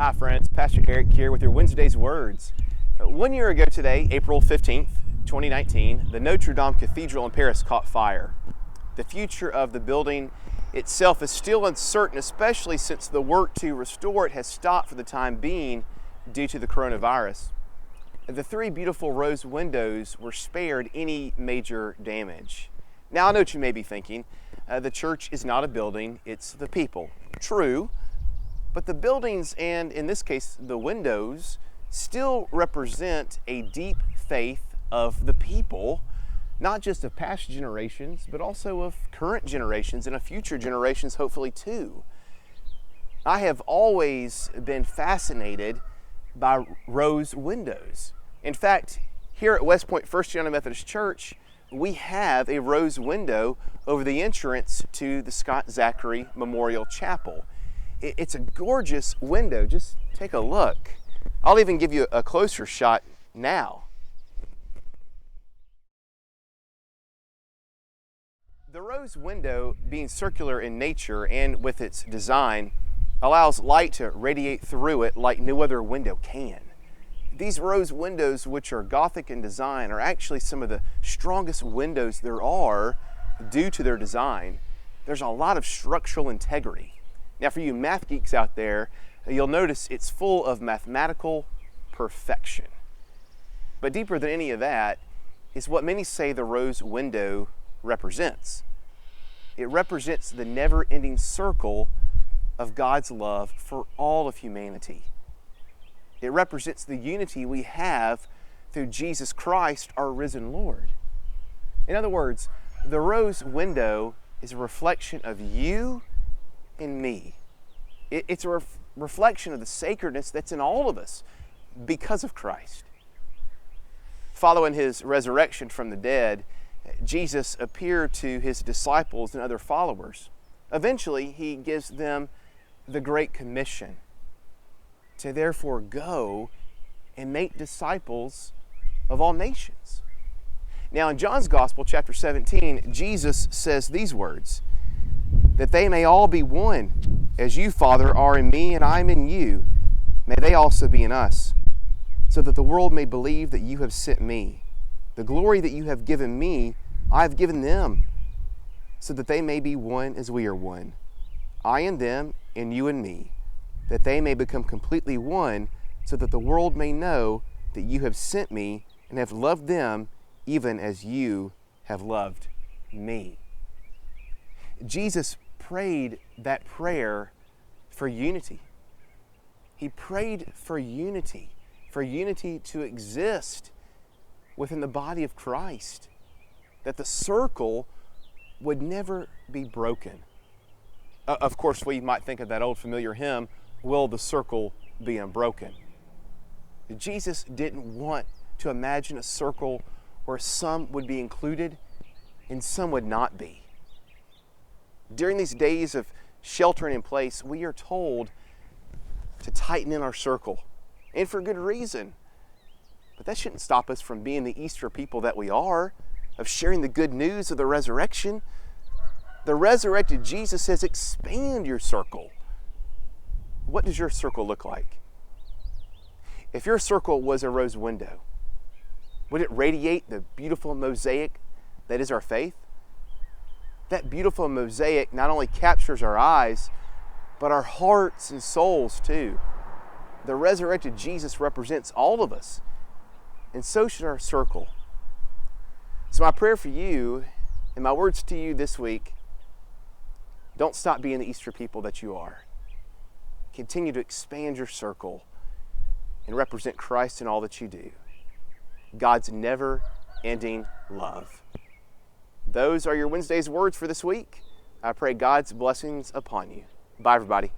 Hi friends, Pastor Eric here with your Wednesday's Words. 1 year ago today, April 15th, 2019, the Notre Dame Cathedral in Paris caught fire. The future of the building itself is still uncertain, especially since the work to restore it has stopped for the time being due to the coronavirus. The three beautiful rose windows were spared any major damage. Now I know what you may be thinking. The church is not a building, it's the people. True. But the buildings, and in this case, the windows, still represent a deep faith of the people, not just of past generations, but also of current generations and of future generations, hopefully too. I have always been fascinated by rose windows. In fact, here at West Point First United Methodist Church, we have a rose window over the entrance to the Scott Zachary Memorial Chapel. It's a gorgeous window. Just take a look. I'll even give you a closer shot now. The rose window, being circular in nature and with its design, allows light to radiate through it like no other window can. These rose windows, which are Gothic in design, are actually some of the strongest windows there are due to their design. There's a lot of structural integrity. Now, for you math geeks out there, you'll notice it's full of mathematical perfection. But deeper than any of that is what many say the rose window represents. It represents the never-ending circle of God's love for all of humanity. It represents the unity we have through Jesus Christ, our risen Lord. In other words, the rose window is a reflection of you and me. It's a reflection of the sacredness that's in all of us because of Christ. Following his resurrection from the dead, Jesus appeared to his disciples and other followers. Eventually, he gives them the Great Commission to therefore go and make disciples of all nations. Now, in John's Gospel, chapter 17, Jesus says these words, that they may all be one, as you, Father, are in me and I am in you. May they also be in us, so that the world may believe that you have sent me. The glory that you have given me, I have given them, so that they may be one as we are one. I and them, and you and me, that they may become completely one, so that the world may know that you have sent me and have loved them even as you have loved me. Jesus prayed that prayer for unity. He prayed for unity to exist within the body of Christ, that the circle would never be broken. Of course, we might think of that old familiar hymn, "Will the circle be unbroken?" Jesus didn't want to imagine a circle where some would be included and some would not be. During these days of sheltering in place, we are told to tighten in our circle, and for good reason. But that shouldn't stop us from being the Easter people that we are, of sharing the good news of the resurrection. The resurrected Jesus says, expand your circle. What does your circle look like? If your circle was a rose window, would it radiate the beautiful mosaic that is our faith? That beautiful mosaic not only captures our eyes, but our hearts and souls too. The resurrected Jesus represents all of us, and so should our circle. So my prayer for you, and my words to you this week, don't stop being the Easter people that you are. Continue to expand your circle and represent Christ in all that you do. God's never-ending love. Those are your Wednesday's words for this week. I pray God's blessings upon you. Bye, everybody.